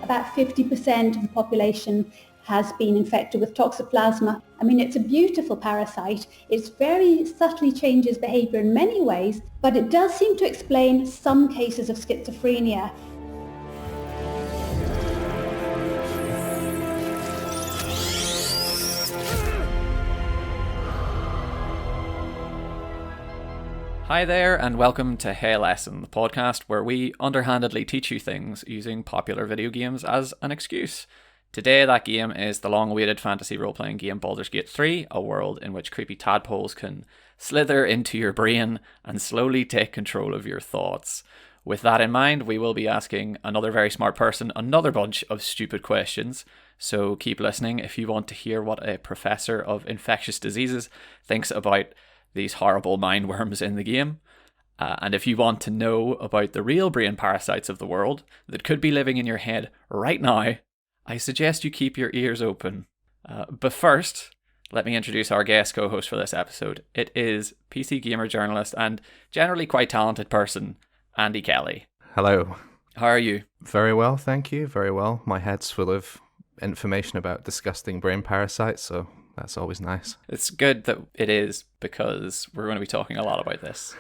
about 50% of the population has been infected with toxoplasma. I mean, it's a beautiful parasite. It very subtly changes behavior in many ways, but it does seem to explain some cases of schizophrenia. Hi there, and welcome to Hey Lesson, the podcast where we underhandedly teach you things using popular video games as an excuse. Today, that game is the long-awaited fantasy role-playing game Baldur's Gate 3, a world in which creepy tadpoles can slither into your brain and slowly take control of your thoughts. With that in mind, we will be asking another very smart person another bunch of stupid questions, so keep listening if you want to hear what a professor of infectious diseases thinks about these horrible mind worms in the game. And if you want to know about the real brain parasites of the world that could be living in your head right now, I suggest you keep your ears open. But first, let me introduce our guest co-host for this episode. It is PC gamer journalist and generally quite talented person, Andy Kelly. Hello. How are you? Very well, thank you. Very well. My head's full of information about disgusting brain parasites, so that's always nice. It's good that it is, because we're going to be talking a lot about this.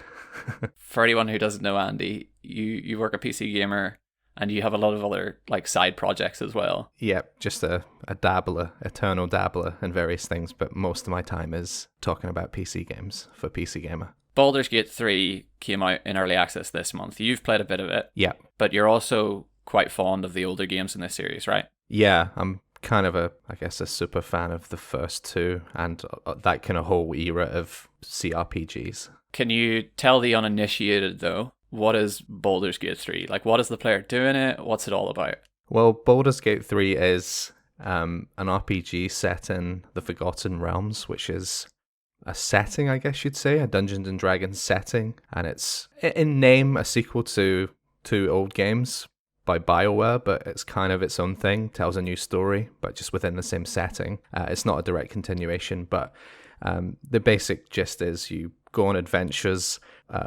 For anyone who doesn't know Andy, you work at PC Gamer and you have a lot of other side projects as well. Yep, just a dabbler, eternal dabbler in various things, but most of my time is talking about PC games for PC Gamer. Baldur's Gate 3 came out in early access this month. You've played a bit of it. Yeah. But you're also quite fond of the older games in this series, right? Yeah, I'm kind of a super fan of the first two and that kind of whole era of CRPGs. Can you tell the uninitiated, though, what is Baldur's Gate 3? What is the player doing it? What's it all about? Well, Baldur's Gate 3 is an RPG set in the Forgotten Realms, which is a setting, I guess you'd say, a Dungeons and Dragons setting. And it's, in name, a sequel to two old games by BioWare, but it's kind of its own thing, tells a new story, but just within the same setting. It's not a direct continuation, but the basic gist is you go on adventures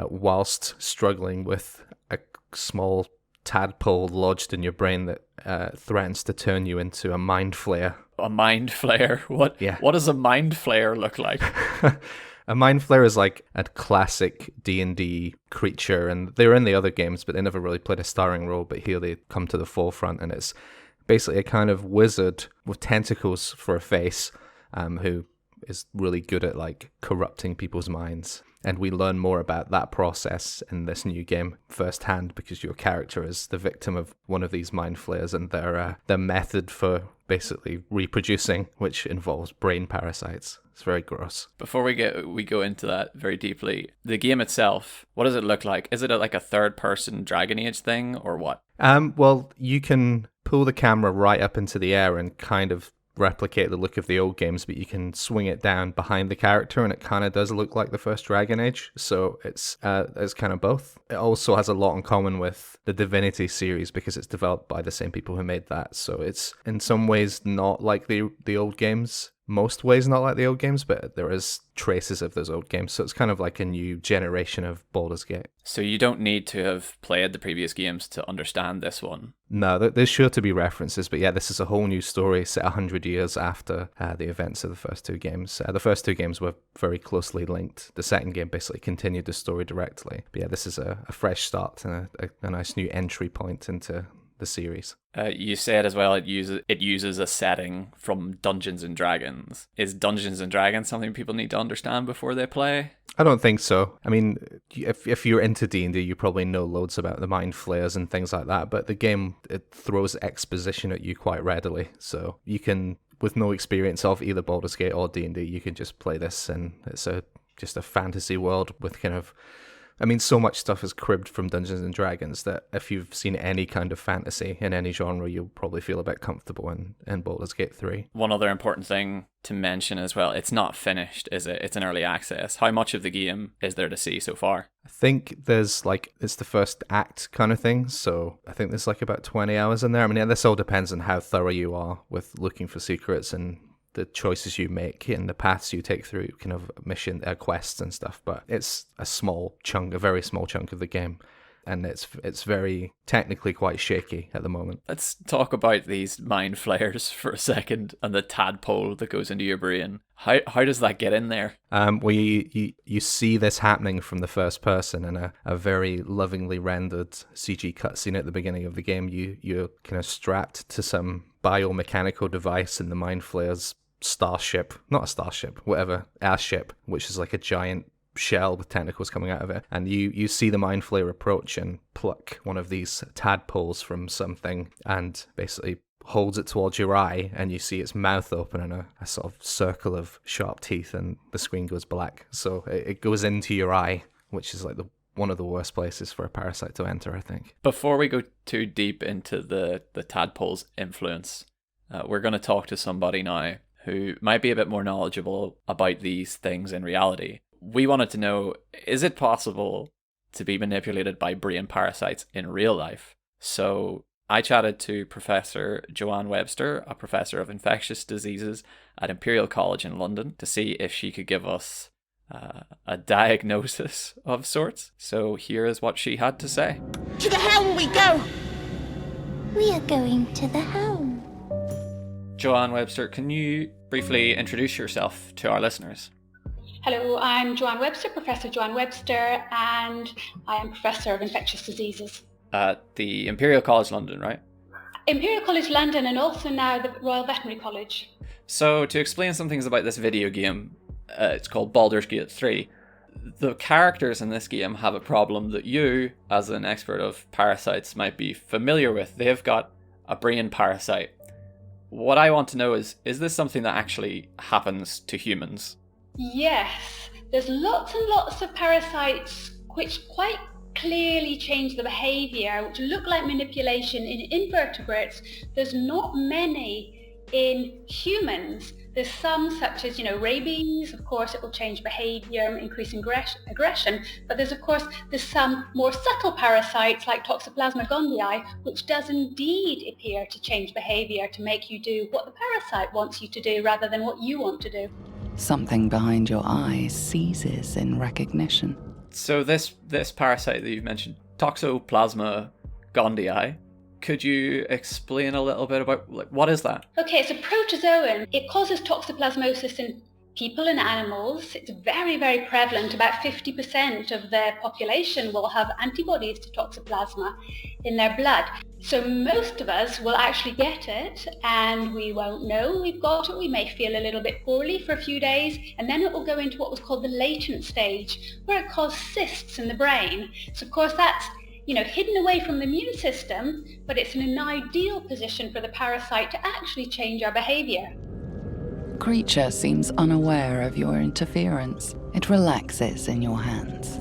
whilst struggling with a small tadpole lodged in your brain that threatens to turn you into a mind flayer. A mind flayer? What? Yeah. What does a mind flayer look like? A mind flayer is like a classic D&D creature, and they were in the other games, but they never really played a starring role, but here they come to the forefront, and it's basically a kind of wizard with tentacles for a face, who is really good at corrupting people's minds. And we learn more about that process in this new game firsthand, because your character is the victim of one of these mind flayers and their method for basically reproducing, which involves brain parasites. It's very gross. Before we go into that very deeply, the game itself, what does it look like? Is it a third-person Dragon Age thing, or what? Well, you can pull the camera right up into the air and kind of replicate the look of the old games, but you can swing it down behind the character and it kind of does look like the first Dragon Age, so it's kind of both. It also has a lot in common with the Divinity series because it's developed by the same people who made that, so it's in some ways not like the old games, most ways not like the old games, but there is traces of those old games, so it's kind of like a new generation of Baldur's Gate. So you don't need to have played the previous games to understand this one? No, there's sure to be references, but yeah, this is a whole new story set 100 years after the events of the first two games. The first two games were very closely linked. The second game basically continued the story directly. But yeah, this is a fresh start and a nice new entry point into the series. You said as well it uses a setting from Dungeons and Dragons. Is Dungeons and Dragons something people need to understand before they play? I don't think so. I mean, if you're into D&D, you probably know loads about the mind flayers and things like that, but the game, it throws exposition at you quite readily, so you can, with no experience of either Baldur's Gate or D&D, you can just play this, and it's just a fantasy world with kind of, I mean, so much stuff is cribbed from Dungeons and Dragons that if you've seen any kind of fantasy in any genre, you'll probably feel a bit comfortable in Baldur's Gate 3. One other important thing to mention as well, it's not finished, is it? It's an early access. How much of the game is there to see so far? I think there's it's the first act kind of thing, so I think there's about 20 hours in there. I mean, this all depends on how thorough you are with looking for secrets and the choices you make and the paths you take through kind of mission quests and stuff, but it's a very small chunk of the game. and it's very technically quite shaky at the moment. Let's talk about these mind flayers for a second and the tadpole that goes into your brain. How does that get in there? Well, you see this happening from the first person in a very lovingly rendered CG cutscene at the beginning of the game. You're kind of strapped to some biomechanical device in the mind flayer's starship, not a starship, whatever, airship, which is like a giant shell with tentacles coming out of it, and you see the mind flayer approach and pluck one of these tadpoles from something and basically holds it towards your eye, and you see its mouth open in a sort of circle of sharp teeth, and the screen goes black. So it goes into your eye, which is like one of the worst places for a parasite to enter, I think. Before we go too deep into the tadpole's influence, we're going to talk to somebody now who might be a bit more knowledgeable about these things in reality. We wanted to know, is it possible to be manipulated by brain parasites in real life? So I chatted to Professor Joanne Webster, a professor of infectious diseases at Imperial College in London, to see if she could give us a diagnosis of sorts. So here is what she had to say. To the helm we go! We are going to the helm. Joanne Webster, can you briefly introduce yourself to our listeners? Hello, I'm Joanne Webster, Professor Joanne Webster, and I am Professor of Infectious Diseases. At the Imperial College London, right? Imperial College London, and also now the Royal Veterinary College. So to explain some things about this video game, it's called Baldur's Gate 3. The characters in this game have a problem that you, as an expert of parasites, might be familiar with. They've got a brain parasite. What I want to know is this something that actually happens to humans? Yes, there's lots and lots of parasites which quite clearly change the behaviour, which look like manipulation in invertebrates. There's not many in humans. There's some such as, rabies. Of course, it will change behaviour, increase aggression. But there's some more subtle parasites like Toxoplasma gondii, which does indeed appear to change behaviour to make you do what the parasite wants you to do rather than what you want to do. Something behind your eyes seizes in recognition. So this parasite that you've mentioned, Toxoplasma gondii, could you explain a little bit about what is that? Okay, it's a protozoan. It causes toxoplasmosis in people and animals. It's very, very prevalent. About 50% of their population will have antibodies to Toxoplasma in their blood. So most of us will actually get it and we won't know we've got it. We may feel a little bit poorly for a few days, and then it will go into what was called the latent stage, where it causes cysts in the brain. So of course that's hidden away from the immune system, but it's in an ideal position for the parasite to actually change our behaviour. Creature seems unaware of your interference. It relaxes in your hands.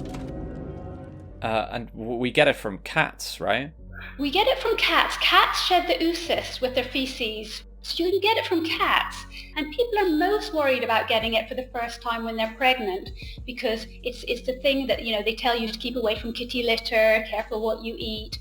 And we get it from cats, right? We get it from cats. Cats shed the oocysts with their feces. So you can get it from cats. And people are most worried about getting it for the first time when they're pregnant, because it's the thing that, they tell you to keep away from kitty litter, careful what you eat.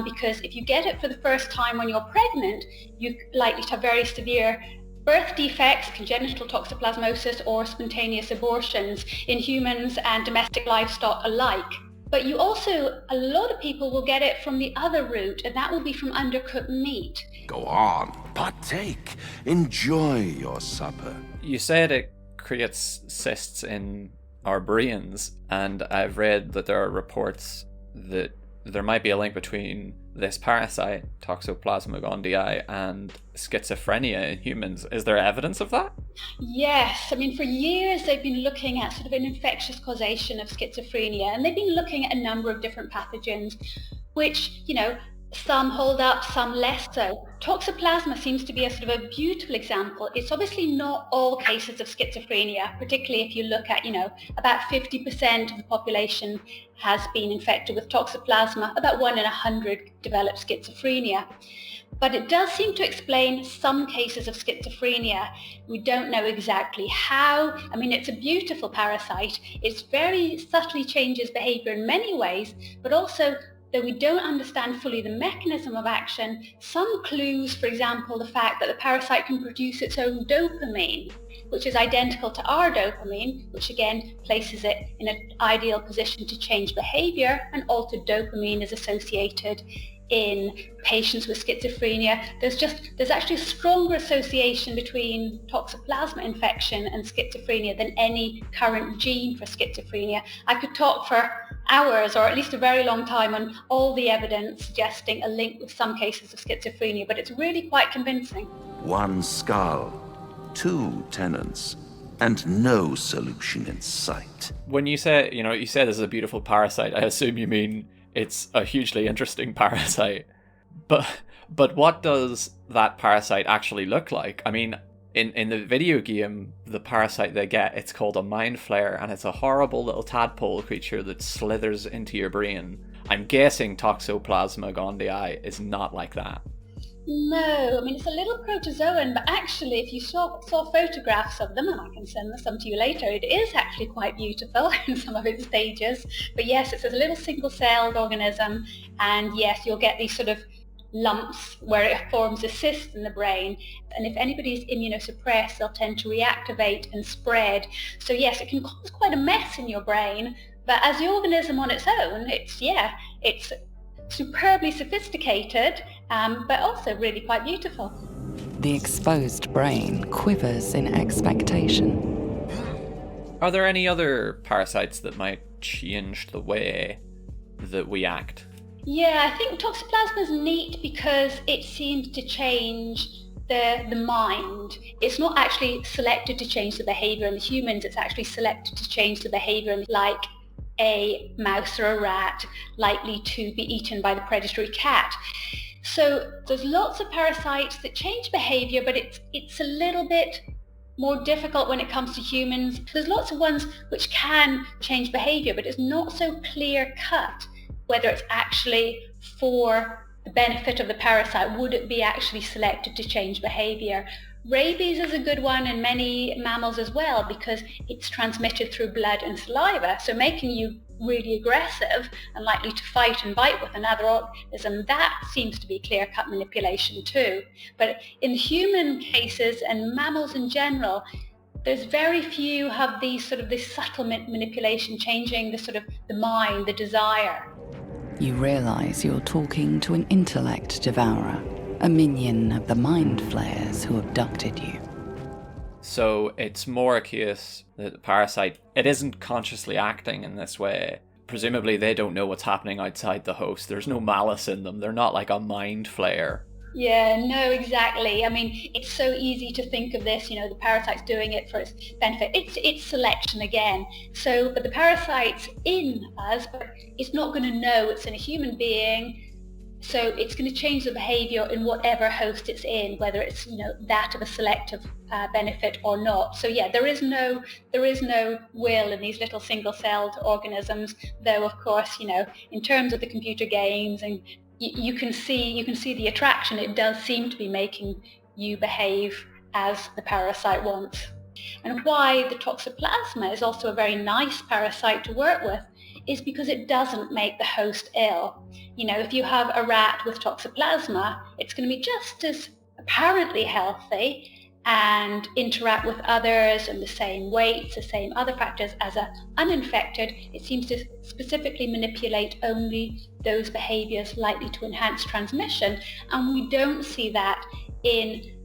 Because if you get it for the first time when you're pregnant, you're likely to have very severe birth defects, congenital toxoplasmosis, or spontaneous abortions in humans and domestic livestock alike. But a lot of people will get it from the other route, and that will be from undercooked meat. Go on, partake. Enjoy your supper. You said it creates cysts in our brains, and I've read that there are reports that there might be a link between this parasite, Toxoplasma gondii, and schizophrenia in humans. Is there evidence of that? Yes. For years they've been looking at sort of an infectious causation of schizophrenia, and they've been looking at a number of different pathogens, which, some hold up, some less so. Toxoplasma seems to be a sort of a beautiful example. It's obviously not all cases of schizophrenia, particularly if you look at, about 50% of the population has been infected with Toxoplasma. About 1 in 100 develop schizophrenia. But it does seem to explain some cases of schizophrenia. We don't know exactly how. It's a beautiful parasite. It very subtly changes behavior in many ways, but also though we don't understand fully the mechanism of action, some clues, for example, the fact that the parasite can produce its own dopamine, which is identical to our dopamine, which again places it in an ideal position to change behavior, and altered dopamine is associated in patients with schizophrenia. There's actually a stronger association between Toxoplasma infection and schizophrenia than any current gene for schizophrenia. I could talk for hours, or at least a very long time, on all the evidence suggesting a link with some cases of schizophrenia, but it's really quite convincing. One skull, two tenants, and no solution in sight. When you say this is a beautiful parasite, I assume you mean it's a hugely interesting parasite. But what does that parasite actually look like? I mean, in the video game, the parasite they get, it's called a mind flayer, and it's a horrible little tadpole creature that slithers into your brain. I'm guessing Toxoplasma gondii is not like that. No, I mean, it's a little protozoan, but actually if you saw photographs of them, and I can send some to you later, it is actually quite beautiful in some of its stages. But yes, it's a little single-celled organism, and yes, you'll get these sort of lumps where it forms a cyst in the brain, and if anybody's immunosuppressed, they'll tend to reactivate and spread. So yes, it can cause quite a mess in your brain, but as the organism on its own, it's superbly sophisticated, but also really quite beautiful. The exposed brain quivers in expectation. Are there any other parasites that might change the way that we act? Yeah, I think Toxoplasma is neat because it seems to change the mind. It's not actually selected to change the behavior in the humans, it's actually selected to change the behavior in, like, a mouse or a rat likely to be eaten by the predatory cat. So there's lots of parasites that change behavior, but it's a little bit more difficult when it comes to humans. There's lots of ones which can change behavior, but it's not so clear cut whether it's actually for the benefit of the parasite. Would it be actually selected to change behavior? Rabies is a good one in many mammals as well, because it's transmitted through blood and saliva, so making you really aggressive and likely to fight and bite with another organism. That seems to be clear-cut manipulation too. But in human cases and mammals in general, there's very few have these sort of this subtle manipulation, changing the sort of the mind, the desire. You realize you're talking to an intellect devourer, a minion of the mind flayers who abducted you. So it's more a case that the parasite, it isn't consciously acting in this way. Presumably they don't know what's happening outside the host. There's no malice in them. They're not like a mind flayer. Yeah, no, exactly. I mean, it's so easy to think of this, the parasite's doing it for its benefit. It's selection again. So, but the parasite's in us, but it's not going to know it's in a human being. So it's going to change the behavior in whatever host it's in, whether it's that of a selective benefit or not. So yeah, there is no will in these little single-celled organisms. Though of course, in terms of the computer games, and you can see the attraction. It does seem to be making you behave as the parasite wants. And why the Toxoplasma is also a very nice parasite to work with is because it doesn't make the host ill. If you have a rat with Toxoplasma, it's going to be just as apparently healthy and interact with others and the same weights, the same other factors as an uninfected. It seems to specifically manipulate only those behaviors likely to enhance transmission. And we don't see that in,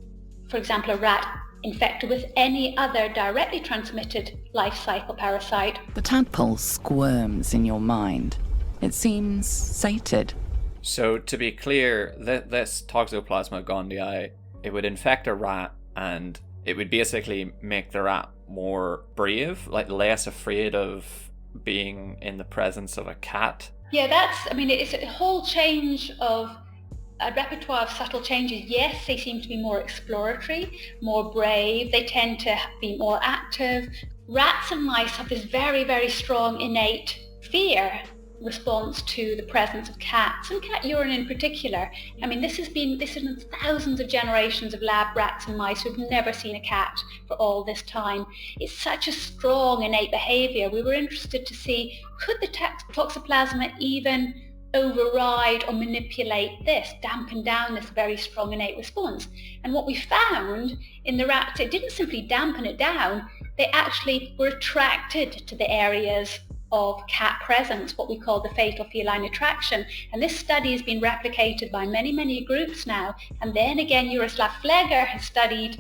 for example, a rat infected with any other directly transmitted life cycle parasite. The tadpole squirms in your mind. It seems sated. So to be clear, this Toxoplasma gondii, it would infect a rat and it would basically make the rat more brave, like less afraid of being in the presence of a cat. Yeah, it's a whole change of a repertoire of subtle changes. Yes, they seem to be more exploratory, more brave. They tend to be more active. Rats and mice have this very, very strong innate fear response to the presence of cats, and cat urine in particular. I mean, this has been thousands of generations of lab rats and mice who've never seen a cat for all this time. It's such a strong innate behavior. We were interested to see, could the Toxoplasma even override or manipulate this, dampen down this very strong innate response. And what we found in the rats, it didn't simply dampen it down, they actually were attracted to the areas of cat presence, what we call the fatal feline attraction. And this study has been replicated by many, many groups now. And then again, Jaroslav Fleger has studied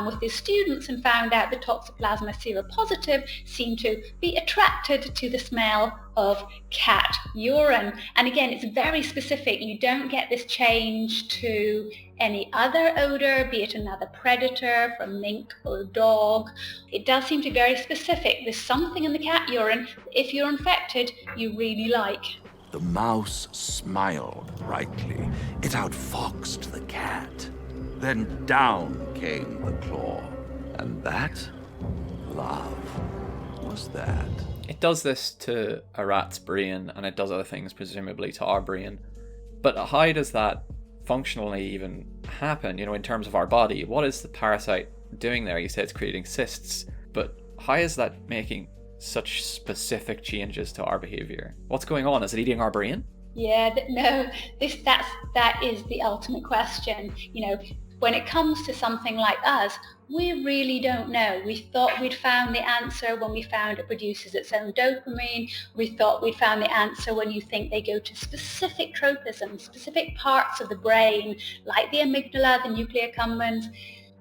with his students and found out the Toxoplasma seropositive seem to be attracted to the smell of cat urine. And again, it's very specific. You don't get this change to any other odor, be it another predator from mink or dog. It does seem to be very specific. There's something in the cat urine, if you're infected, you really like. The mouse smiled brightly. It outfoxed the cat. Then down came the claw. And that, love, was that. It does this to a rat's brain, and it does other things, presumably, to our brain. But how does that functionally even happen, in terms of our body? What is the parasite doing there? You say it's creating cysts, but how is that making such specific changes to our behavior? What's going on? Is it eating our brain? Yeah, no, that is the ultimate question. When it comes to something like us, we really don't know. We thought we'd found the answer when we found it produces its own dopamine. We thought we'd found the answer when you think they go to specific tropisms, specific parts of the brain, like the amygdala, the nuclear accumbens.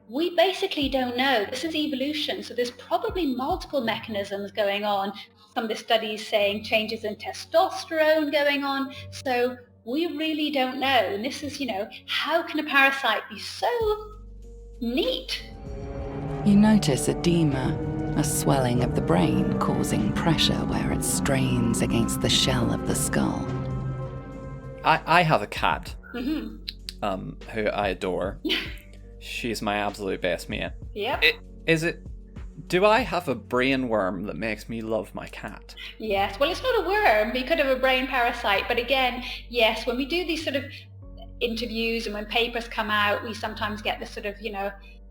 We basically don't know. This is evolution, so there's probably multiple mechanisms going on. Some of the studies saying changes in testosterone going on. So we really don't know. And this is, how can a parasite be so neat? You notice edema, a swelling of the brain causing pressure where it strains against the shell of the skull. I have a cat Mm-hmm. who I adore. She's my absolute best mate. Yep. Do I have a brain worm that makes me love my cat? Yes, well, it's not a worm. You could have a brain parasite. But again, yes, when we do these sort of interviews and when papers come out, we sometimes get this sort of,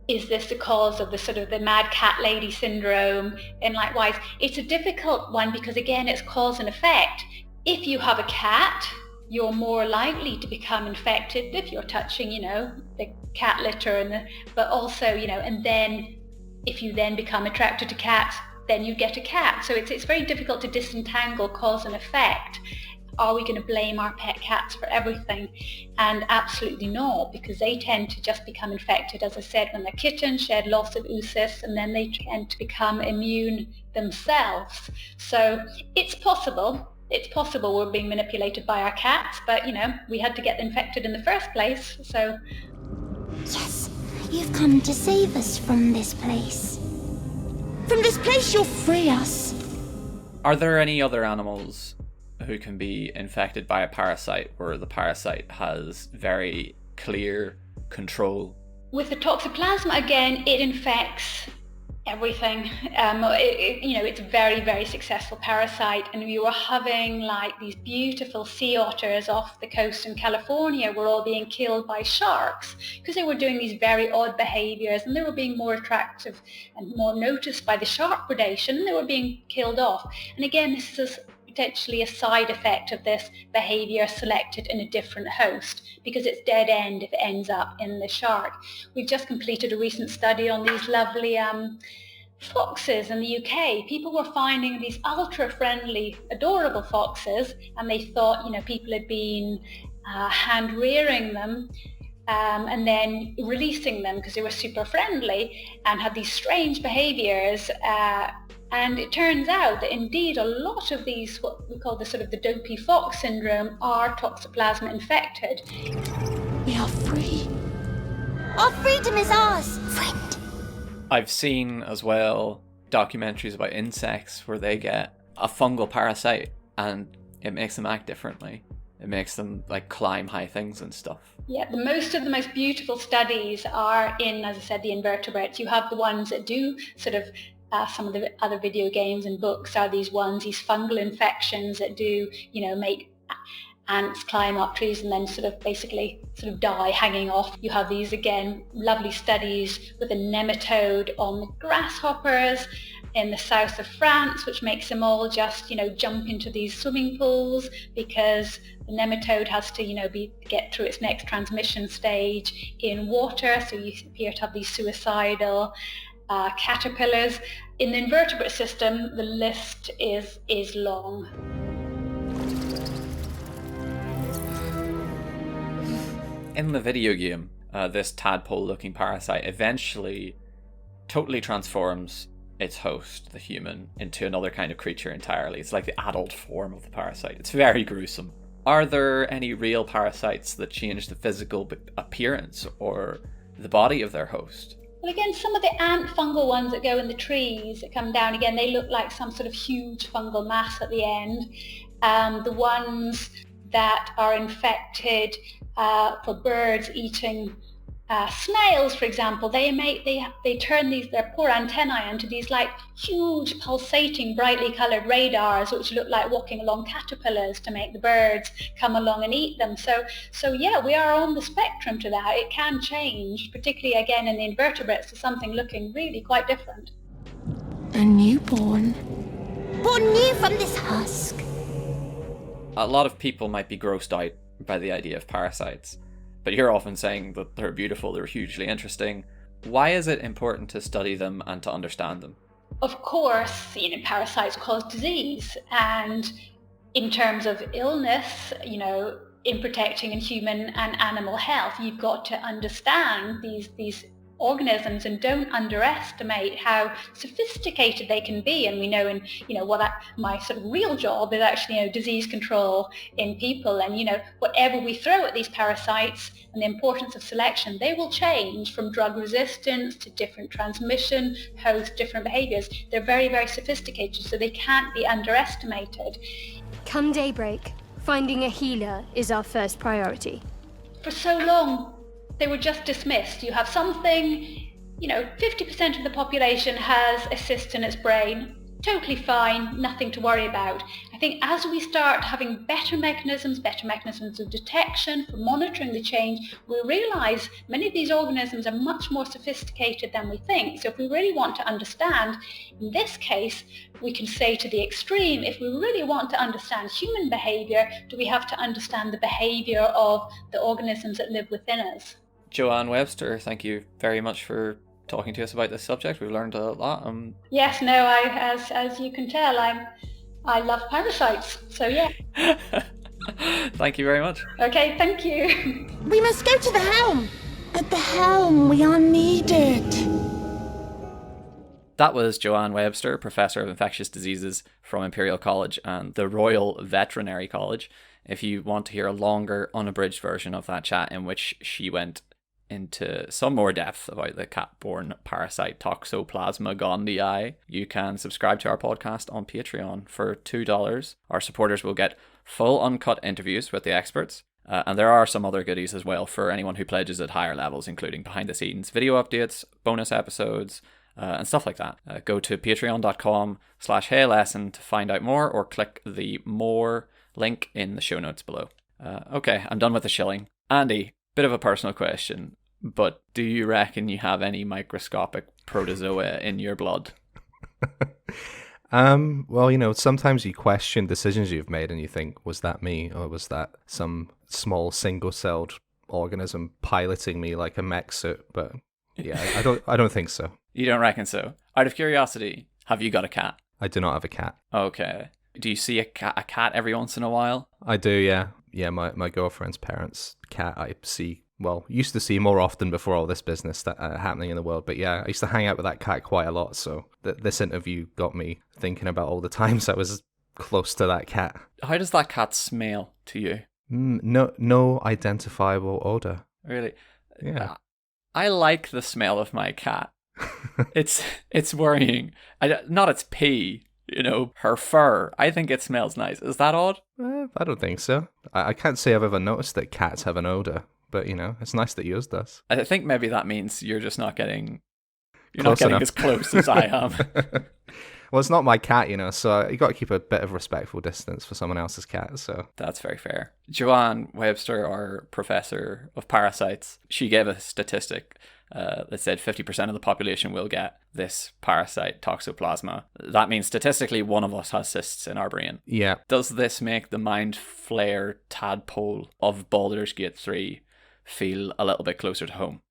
is this the cause of the sort of the mad cat lady syndrome? And likewise, it's a difficult one because again, it's cause and effect. If you have a cat, you're more likely to become infected if you're touching, the cat litter but also, and then if you then become attracted to cats, then you get a cat. So it's very difficult to disentangle cause and effect. Are we going to blame our pet cats for everything? And absolutely not, because they tend to just become infected, as I said, when they're kittens, shed loss of oocysts, and then they tend to become immune themselves. So it's possible. It's possible we're being manipulated by our cats, but, we had to get infected in the first place, so... Yes, you've come to save us from this place. From this place you'll free us. Are there any other animals who can be infected by a parasite where the parasite has very clear control? With the Toxoplasma, again, it infects everything. It's a very, very successful parasite, and we were having these beautiful sea otters off the coast in California were all being killed by sharks because they were doing these very odd behaviors, and they were being more attractive and more noticed by the shark predation, and they were being killed off. And again, this is potentially a side effect of this behavior selected in a different host, because it's dead end if it ends up in the shark. We've just completed a recent study on these lovely foxes in the UK. People were finding these ultra-friendly, adorable foxes, and they thought, people had been hand-rearing them and then releasing them because they were super friendly and had these strange behaviors. And it turns out that indeed a lot of these, what we call the dopey fox syndrome, are Toxoplasma infected. We are free. Our freedom is ours, friend. I've seen as well documentaries about insects where they get a fungal parasite and it makes them act differently. It makes them climb high things and stuff. Yeah, most of the most beautiful studies are in, as I said, the invertebrates. You have the ones that do some of the other video games and books are these fungal infections that do, make ants climb up trees and then basically die hanging off. You have these, again, lovely studies with a nematode on the grasshoppers. in the south of France, which makes them all just, jump into these swimming pools because the nematode has to, get through its next transmission stage in water. So you appear to have these suicidal caterpillars. In the invertebrate system, the list is long. In the video game, this tadpole-looking parasite eventually totally transforms its host, the human, into another kind of creature entirely. It's like the adult form of the parasite. It's very gruesome. Are there any real parasites that change the physical appearance or the body of their host? Well, again, some of the ant fungal ones that go in the trees that come down, again, they look like some sort of huge fungal mass at the end. The ones that are infected for birds eating snails, for example, they turn their poor antennae into these like huge pulsating brightly coloured radars which look like walking along caterpillars to make the birds come along and eat them. So yeah, we are on the spectrum to that. It can change, particularly again in the invertebrates, to something looking really quite different. A newborn. Born new from this husk. A lot of people might be grossed out by the idea of parasites, but you're often saying that they're beautiful, they're hugely interesting. Why is it important to study them and to understand them? Of course, parasites cause disease, and in terms of illness, in protecting human and animal health, you've got to understand these organisms and don't underestimate how sophisticated they can be. And we know my sort of real job is actually disease control in people, and whatever we throw at these parasites and the importance of selection, they will change from drug resistance to different transmission, host, different behaviors. They're very, very sophisticated, so they can't be underestimated. Come daybreak, finding a healer is our first priority. For so long they were just dismissed. You have something, 50% of the population has a cyst in its brain, totally fine, nothing to worry about. I think as we start having better mechanisms of detection for monitoring the change, we realise many of these organisms are much more sophisticated than we think. So if we really want to understand, in this case, we can say to the extreme, if we really want to understand human behaviour, do we have to understand the behaviour of the organisms that live within us? Joanne Webster, thank you very much for talking to us about this subject. We've learned a lot. Yes, as you can tell, I love parasites, so yeah. Thank you very much. Okay, thank you. We must go to the helm. At the helm, we are needed. That was Joanne Webster, Professor of Infectious Diseases from Imperial College and the Royal Veterinary College. If you want to hear a longer, unabridged version of that chat in which she went into some more depth about the cat-borne parasite Toxoplasma gondii, you can subscribe to our podcast on Patreon for $2. Our supporters will get full uncut interviews with the experts, and there are some other goodies as well for anyone who pledges at higher levels, including behind-the-scenes video updates, bonus episodes, and stuff like that. Go to patreon.com/heylesson to find out more, or click the more link in the show notes below. Okay, I'm done with the shilling. Andy, bit of a personal question, but do you reckon you have any microscopic protozoa in your blood? Well, sometimes you question decisions you've made and you think, was that me, or was that some small single-celled organism piloting me like a mech suit? But yeah, I don't think so. You don't reckon so? Out of curiosity, have you got a cat? I do not have a cat. Okay. Do you see a cat every once in a while? I do, yeah. Yeah, my girlfriend's parents' cat I used to see more often before all this business that happening in the world. But yeah, I used to hang out with that cat quite a lot. So this interview got me thinking about all the times I was close to that cat. How does that cat smell to you? No identifiable odor. Really? Yeah. I like the smell of my cat. It's worrying. Not its pee. Her fur. I think it smells nice. Is that odd? I don't think so. I can't say I've ever noticed that cats have an odor, but it's nice that yours does. I think maybe that means you're just not getting. You're Close not getting enough. as close as I am. Well, it's not my cat, you know, so you got to keep a bit of respectful distance for someone else's cat. So That's very fair. Joanne Webster, our professor of parasites, she gave a statistic that said 50% of the population will get this parasite, toxoplasma. That means statistically one of us has cysts in our brain. yeah, Does this make the mind flayer tadpole of Baldur's Gate 3 feel a little bit closer to home?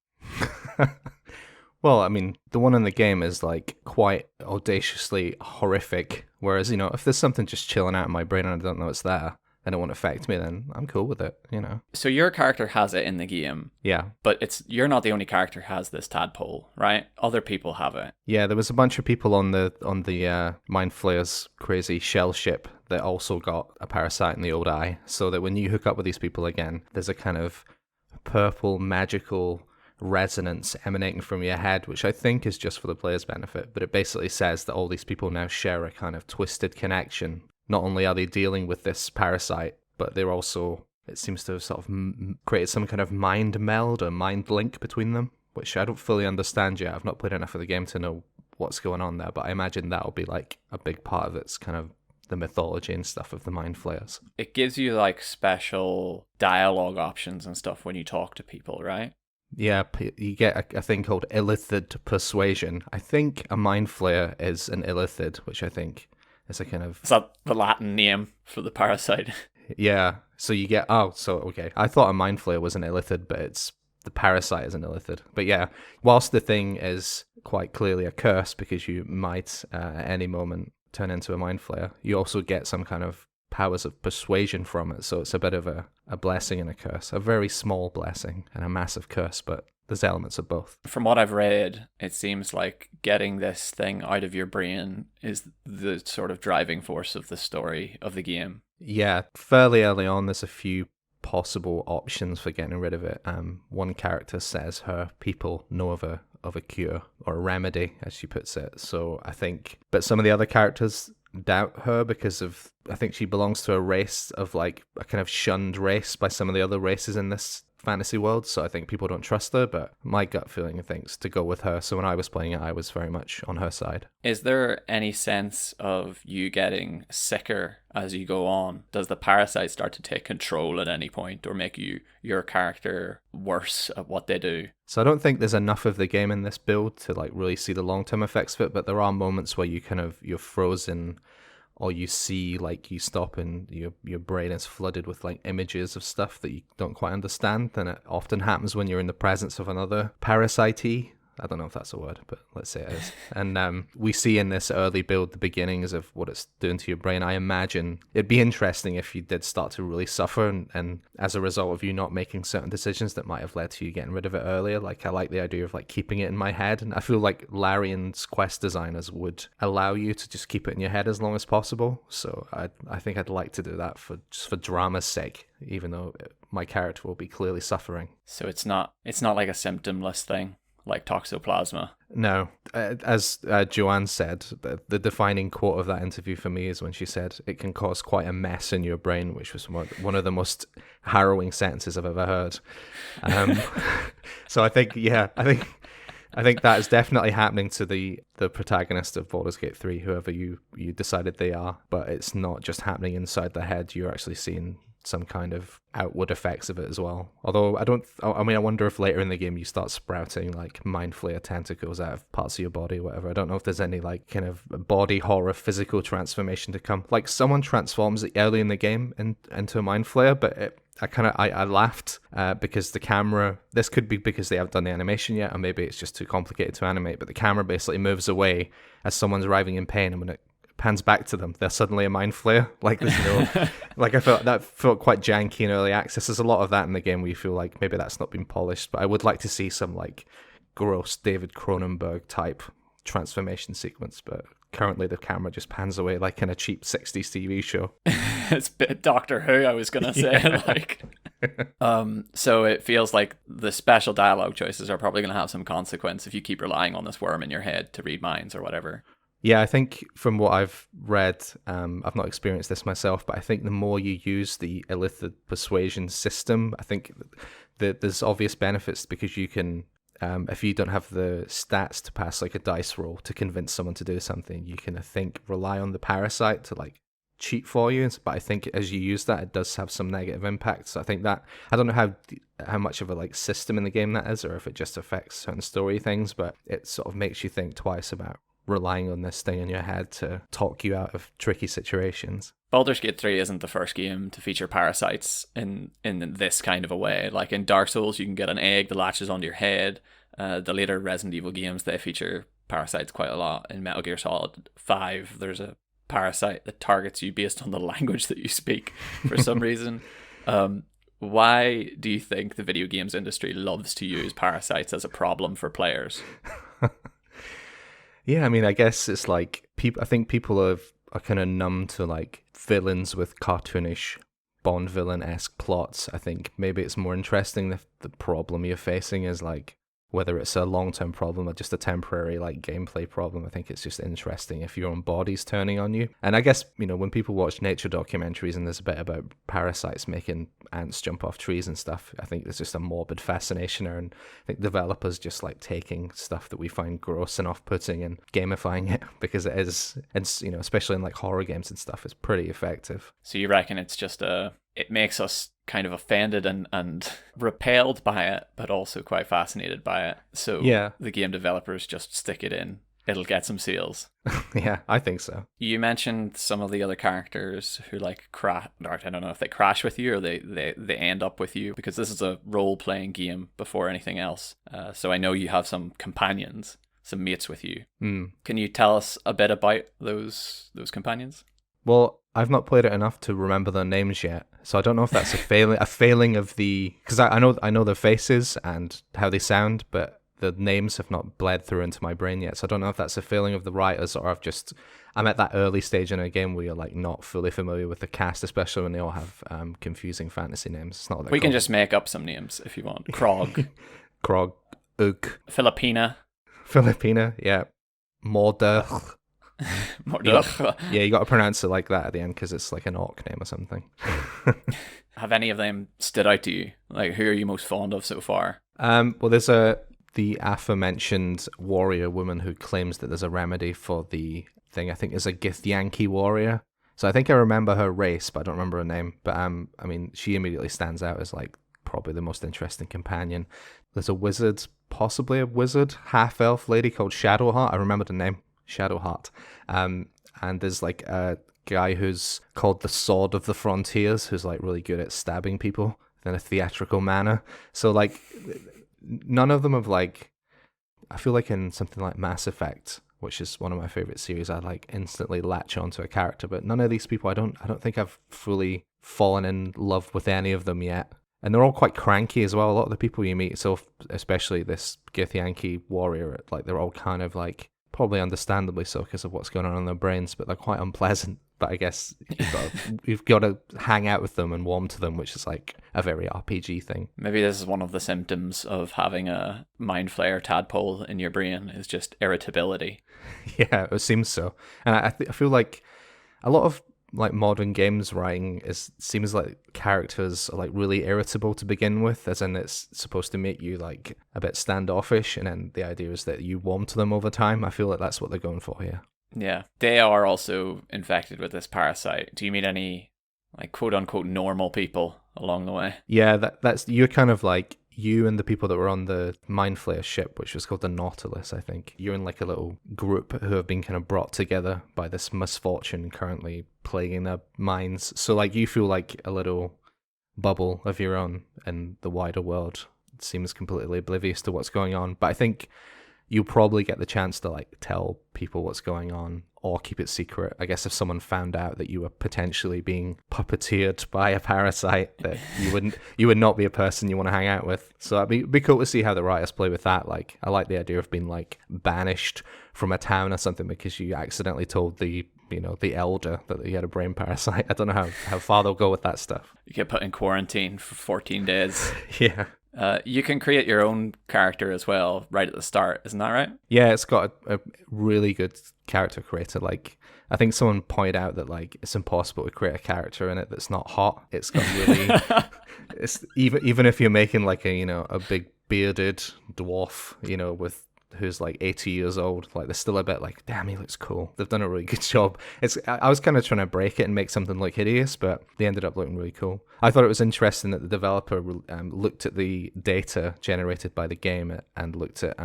well, I mean, the one in the game is like quite audaciously horrific. Whereas, you know, if there's something just chilling out in my brain and I don't know it's there and it won't affect me, then I'm cool with it, you know. So your character has it in the game, Yeah. but you're not the only character who has this tadpole, right? Other people have it. Yeah, there was a bunch of people on the Mind Flayer's crazy shell ship that also got a parasite in the old eye, so that when you hook up with these people again, there's a kind of purple magical resonance emanating from your head, which I think is just for the player's benefit, but it basically says that all these people now share a kind of twisted connection. Not only are they dealing with this parasite, but they're also, it seems to have sort of created some kind of mind meld or mind link between them, which I don't fully understand yet. I've not played enough of the game to know what's going on there, but I imagine that'll be like a big part of its kind of the mythology and stuff of the Mind Flayers. It gives you like special dialogue options and stuff when you talk to people, right? Yeah, you get a thing called illithid persuasion. I think a Mind Flayer is an illithid, which I think is a kind of... Is that the Latin name for the parasite? Yeah, so you get... Oh, so, okay. I thought a Mind Flayer was an illithid, but it's... The parasite is an illithid. But yeah, whilst the thing is quite clearly a curse because you might at any moment turn into a Mind Flayer, you also get some kind of powers of persuasion from it. So it's a bit of a blessing and a curse. A very small blessing and a massive curse, but there's elements of both. From what I've read, it seems like getting this thing out of your brain is the sort of driving force of the story of the game. Yeah, fairly early on, there's a few possible options for getting rid of it. One character says her people know of a cure or a remedy, as she puts it. So I think, but some of the other characters doubt her because of, I think she belongs to a race of like a kind of shunned race by some of the other races in this fantasy world. So I think people don't trust her, but my gut feeling thinks to go with her. So when I was playing it, I was very much on her side. Is there any sense of you getting sicker as you go on? Does the parasite start to take control at any point or make your character worse at what they do? So I don't think there's enough of the game in this build to like really see the long-term effects of it, but there are moments where you're frozen, or you see, like, you stop and your brain is flooded with like images of stuff that you don't quite understand. And it often happens when you're in the presence of another parasite. I don't know if that's a word, but let's say it is. And we see in this early build the beginnings of what it's doing to your brain. I imagine it'd be interesting if you did start to really suffer, and as a result of you not making certain decisions that might have led to you getting rid of it earlier. Like, I like the idea of like keeping it in my head, and I feel like Larian's quest designers would allow you to just keep it in your head as long as possible. So I think I'd like to do that for drama's sake, even though my character will be clearly suffering. So it's not like a symptomless thing like toxoplasma. No, as Joanne said, the defining quote of that interview for me is when she said, "It can cause quite a mess in your brain," which was one of the most harrowing sentences I've ever heard. So I think that is definitely happening to the protagonist of Baldur's Gate 3, whoever you decided they are. But it's not just happening inside the head; you're actually seeing some kind of outward effects of it as well. Although I wonder if later in the game you start sprouting like Mind Flayer tentacles out of parts of your body or whatever. I don't know if there's any like kind of body horror physical transformation to come. Like someone transforms early in the game into a Mind Flayer, but I laughed because the camera, this could be because they haven't done the animation yet, or maybe it's just too complicated to animate, but the camera basically moves away as someone's arriving in pain, and when it pans back to them, they're suddenly a Mind Flayer. Like there's no, like I felt quite janky in early access. There's a lot of that in the game where you feel like maybe that's not been polished, but I would like to see some like gross David Cronenberg type transformation sequence, but currently the camera just pans away like in a cheap 60s TV show. It's a bit Doctor Who, I was gonna say. Yeah. So it feels like the special dialogue choices are probably gonna have some consequence if you keep relying on this worm in your head to read minds or whatever. Yeah, I think from what I've read, I've not experienced this myself, but I think the more you use the illithid persuasion system, I think that there's obvious benefits because you can if you don't have the stats to pass like a dice roll to convince someone to do something, you can, I think, rely on the parasite to like cheat for you. But I think as you use that, it does have some negative impact. So I think that, I don't know how much of a like system in the game that is, or if it just affects certain story things, but it sort of makes you think twice about relying on this thing in your head to talk you out of tricky situations. Baldur's Gate 3 isn't the first game to feature parasites in this kind of a way. Like in Dark Souls, you can get an egg that latches onto your head. The later Resident Evil games, they feature parasites quite a lot. In Metal Gear Solid 5, there's a parasite that targets you based on the language that you speak for some reason. Why do you think the video games industry loves to use parasites as a problem for players? Yeah, I mean, I guess it's like I think people are kind of numb to like villains with cartoonish Bond villain-esque plots. I think maybe it's more interesting if the problem you're facing is like, whether it's a long-term problem or just a temporary like gameplay problem. I think it's just interesting if your own body's turning on you. And I guess, you know, when people watch nature documentaries and there's a bit about parasites making ants jump off trees and stuff, I think there's just a morbid fascination there. And I think developers just like taking stuff that we find gross and off-putting and gamifying it, because it is, and you know, especially in like horror games and stuff, it's pretty effective. So you reckon it's just it makes us kind of offended and repelled by it, but also quite fascinated by it. So yeah, the game developers just stick it in. It'll get some sales. Yeah, I think so. You mentioned some of the other characters who like crash. I don't know if they crash with you or they end up with you, because this is a role-playing game before anything else. So I know you have some companions, some mates with you. Can you tell us a bit about those companions? Well, I've not played it enough to remember their names yet, so I don't know if that's a failing of the, because I know their faces and how they sound, but the names have not bled through into my brain yet. So I don't know if that's a failing of the writers, or I'm at that early stage in a game where you're like not fully familiar with the cast, especially when they all have confusing fantasy names. It's not what we can just make up some names if you want. Krog, Ugg, Filipina, yeah, Mordor. Yeah, you got to pronounce it like that at the end because it's like an orc name or something. Have any of them stood out to you? Like, who are you most fond of so far? Well, there's the aforementioned warrior woman who claims that there's a remedy for the thing. I think is a Githyanki warrior. So I think I remember her race, but I don't remember her name. But I mean, she immediately stands out as like probably the most interesting companion. There's a wizard, possibly a wizard, half-elf lady called Shadowheart. I remember the name. Shadowheart. And there's like a guy who's called the Sword of the Frontiers, who's like really good at stabbing people in a theatrical manner. So like none of them have like, I feel like in something like Mass Effect, which is one of my favorite series, I like instantly latch onto a character, but none of these people, I don't think I've fully fallen in love with any of them yet. And they're all quite cranky as well. A lot of the people you meet, so especially this Githyanki warrior, like they're all kind of like, probably understandably so because of what's going on in their brains, but they're quite unpleasant. But I guess you've got to hang out with them and warm to them, which is like a very RPG thing. Maybe this is one of the symptoms of having a mind flayer tadpole in your brain, is just irritability. Yeah, it seems so. And I feel like a lot of like modern games writing seems like characters are like really irritable to begin with, as in it's supposed to make you like a bit standoffish, and then the idea is that you warm to them over time. I feel like that's what they're going for here. Yeah, they are also infected with this parasite. Do you meet any like quote unquote normal people along the way? Yeah, that's you're kind of like you and the people that were on the Mind Flayer ship, which was called the Nautilus, I think. You're in like a little group who have been kind of brought together by this misfortune currently plaguing their minds. So like you feel like a little bubble of your own in the wider world. It seems completely oblivious to what's going on. But I think you'll probably get the chance to like tell people what's going on or keep it secret. I guess if someone found out that you were potentially being puppeteered by a parasite, that you would not be a person you want to hang out with. So it'd be cool to see how the writers play with that. Like, I like the idea of being like banished from a town or something because you accidentally told the elder that he had a brain parasite. I don't know how far they'll go with that stuff. You get put in quarantine for 14 days. Yeah. You can create your own character as well right at the start, isn't that right? Yeah, it's got a really good character creator. Like, I think someone pointed out that like it's impossible to create a character in it that's not hot. It's got really, it's even if you're making like a big bearded dwarf, with who's like 80 years old. Like, they're still a bit like, damn, he looks cool. They've done a really good job. I was kind of trying to break it and make something look hideous, but they ended up looking really cool. I thought it was interesting that the developer looked at the data generated by the game and looked at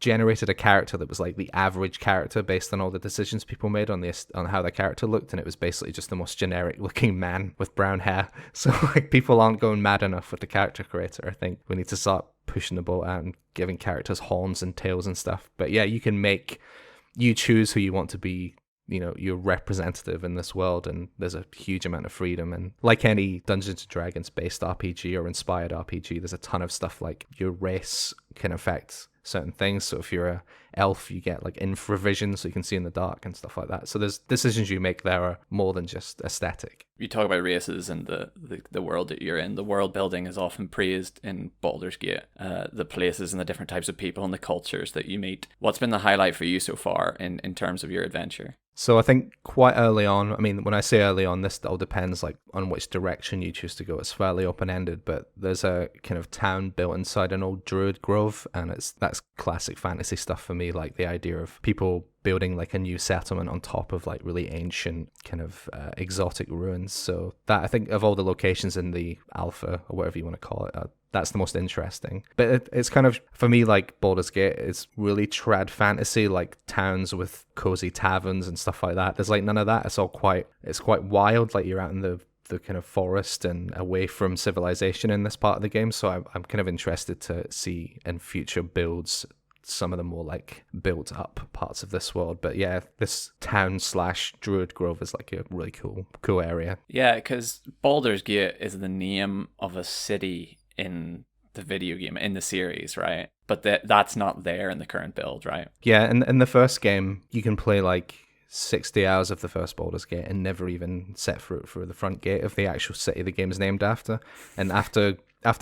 generated a character that was like the average character based on all the decisions people made on how the character looked, and it was basically just the most generic looking man with brown hair. So like, people aren't going mad enough with the character creator. I think we need to start pushing the boat out and giving characters horns and tails and stuff. But yeah, you choose who you want to be, your representative in this world, and there's a huge amount of freedom. And like any Dungeons and Dragons based RPG or inspired RPG, there's a ton of stuff like your race can affect certain things. So if you're a elf, you get like infravision, so you can see in the dark and stuff like that. So there's decisions you make there are more than just aesthetic. You talk about races and the world that you're in. The world building is often praised in Baldur's Gate. The places and the different types of people and the cultures that you meet. What's been the highlight for you so far in terms of your adventure? So I think quite early on, I mean, when I say early on, this all depends like on which direction you choose to go. It's fairly open-ended, but there's a kind of town built inside an old druid grove, and that's classic fantasy stuff for me, like the idea of people building like a new settlement on top of like really ancient kind of exotic ruins. So that, I think, of all the locations in the alpha or whatever you want to call it, that's the most interesting. But it's kind of, for me, like Baldur's Gate is really trad fantasy, like towns with cozy taverns and stuff like that. There's like none of that. It's quite wild. Like, you're out in the kind of forest and away from civilization in this part of the game. So I'm kind of interested to see in future builds some of the more like built up parts of this world. But yeah, this town / druid grove is like a really cool area. Yeah, because Baldur's Gate is the name of a city in the video game, in the series, right? But that's not there in the current build, right? Yeah, and in the first game, you can play like 60 hours of the first Baldur's Gate and never even set foot through the front gate of the actual city the game is named after. And after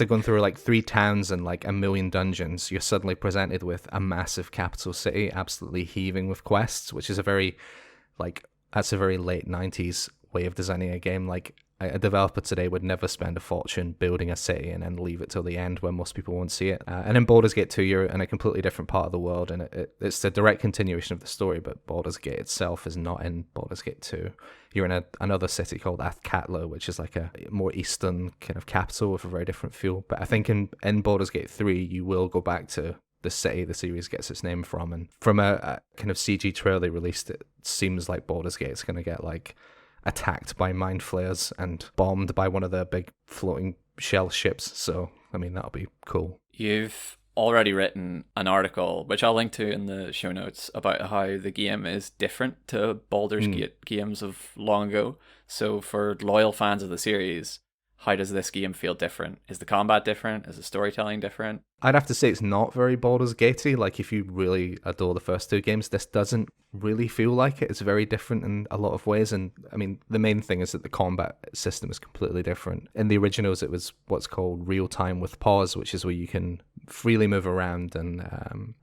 going through like 3 towns and like 1 million dungeons, you're suddenly presented with a massive capital city absolutely heaving with quests, which is that's a very late 90s way of designing a game. Like, a developer today would never spend a fortune building a city and then leave it till the end when most people won't see it. And in Baldur's Gate 2, you're in a completely different part of the world, and it's a direct continuation of the story, but Baldur's Gate itself is not in Baldur's Gate 2. You're in another city called Athkatla, which is like a more eastern kind of capital with a very different feel. But I think in Baldur's Gate 3, you will go back to the city the series gets its name from. And from a kind of CG trailer they released, it seems like Baldur's Gate is going to get like attacked by mind flayers and bombed by one of their big floating shell ships. So, I mean, that'll be cool. You've already written an article, which I'll link to in the show notes, about how the game is different to Baldur's Gate games of long ago. So for loyal fans of the series, how does this game feel different? Is the combat different? Is the storytelling different? I'd have to say it's not very Baldur's Gatey. Like, if you really adore the first 2 games, this doesn't really feel like it. It's very different in a lot of ways. And I mean, the main thing is that the combat system is completely different. In the originals, it was what's called real time with pause, which is where you can freely move around and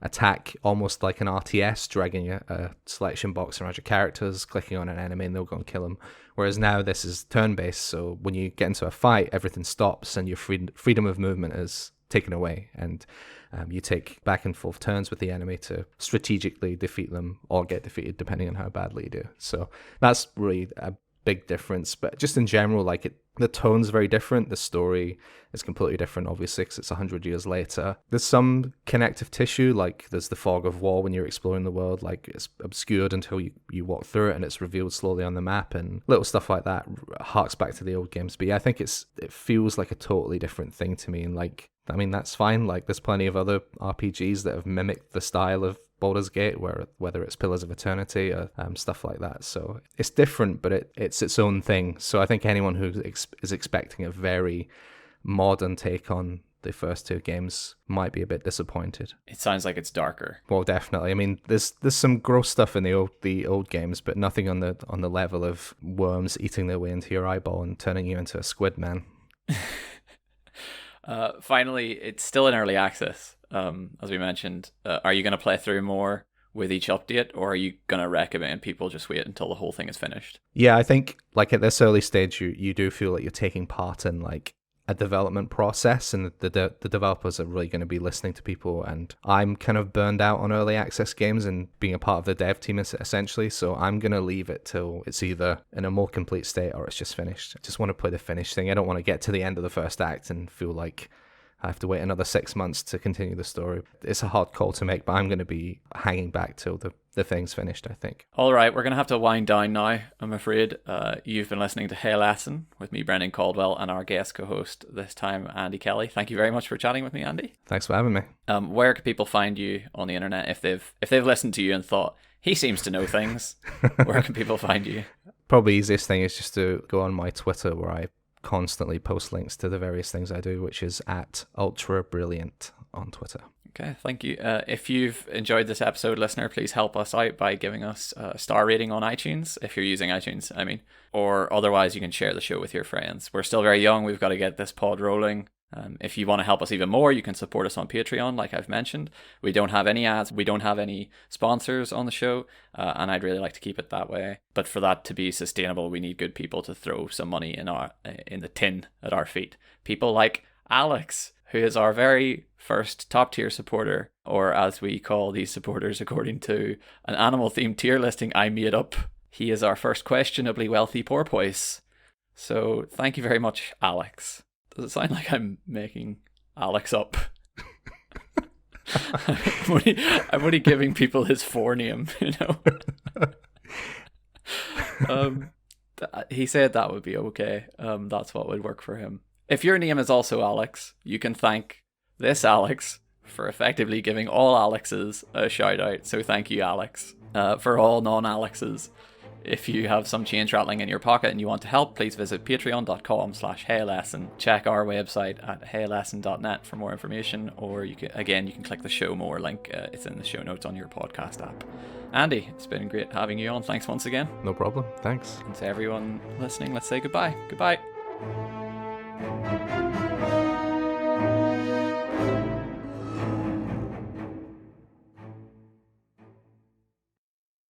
attack almost like an RTS, dragging a selection box around your characters, clicking on an enemy, and they'll go and kill them. Whereas now this is turn-based, so when you get into a fight, everything stops and your freedom of movement is taken away, and you take back and forth turns with the enemy to strategically defeat them or get defeated depending on how badly you do. So that's really a big difference. But just in general, like, the tone's very different. The story is completely different, obviously, because it's 100 years later. There's some connective tissue, like there's the fog of war when you're exploring the world. Like, it's obscured until you walk through it and it's revealed slowly on the map, and little stuff like that harks back to the old games. But yeah, I think it feels like a totally different thing to me. And like, I mean, that's fine. Like, there's plenty of other RPGs that have mimicked the style of Baldur's Gate, whether it's Pillars of Eternity or stuff like that. So it's different, but it's its own thing. So I think anyone who is expecting a very modern take on the first 2 games might be a bit disappointed. It sounds like it's darker. Well, definitely. I mean, there's some gross stuff in the old games, but nothing on the level of worms eating their way into your eyeball and turning you into a squid man. Finally, it's still in early access, as we mentioned. Are you going to play through more with each update, or are you going to recommend people just wait until the whole thing is finished? Yeah, I think like at this early stage, you do feel like you're taking part in like a development process, and the developers are really going to be listening to people, and I'm kind of burned out on early access games and being a part of the dev team essentially, so I'm going to leave it till it's either in a more complete state or it's just finished. I just want to play the finished thing. I don't want to get to the end of the first act and feel like I have to wait another 6 months to continue the story. It's a hard call to make, but I'm going to be hanging back till the thing's finished, I think. All right, we're going to have to wind down now, I'm afraid. You've been listening to Hey Lesson with me, Brendan Caldwell, and our guest co-host this time, Andy Kelly. Thank you very much for chatting with me, Andy. Thanks for having me. Where can people find you on the internet if they've listened to you and thought, he seems to know things? Where can people find you? Probably easiest thing is just to go on my Twitter, where I constantly post links to the various things I do, which is at ultrabrilliant on Twitter. Okay, thank you. If you've enjoyed this episode, listener, please help us out by giving us a star rating on iTunes, if you're using iTunes, I mean. Or otherwise, you can share the show with your friends. We're still very young. We've got to get this pod rolling. If you want to help us even more, you can support us on Patreon, like I've mentioned. We don't have any ads. We don't have any sponsors on the show, and I'd really like to keep it that way. But for that to be sustainable, we need good people to throw some money in the tin at our feet. People like Alex, who is our very first top-tier supporter, or as we call these supporters according to an animal-themed tier listing I made up. He is our first questionably wealthy porpoise. So thank you very much, Alex. Does it sound like I'm making Alex up? I'm only giving people his forename, you know? He said that would be okay. That's what would work for him. If your name is also Alex, you can thank this Alex for effectively giving all Alexes a shout out. So thank you, Alex. For all non-Alexes, if you have some change rattling in your pocket and you want to help, please visit patreon.com/heylesson. Check our website at heylesson.net for more information, or you can click the show more link. It's in the show notes on your podcast app. Andy, it's been great having you on. Thanks once again. No problem. Thanks. And to everyone listening, let's say goodbye. Goodbye.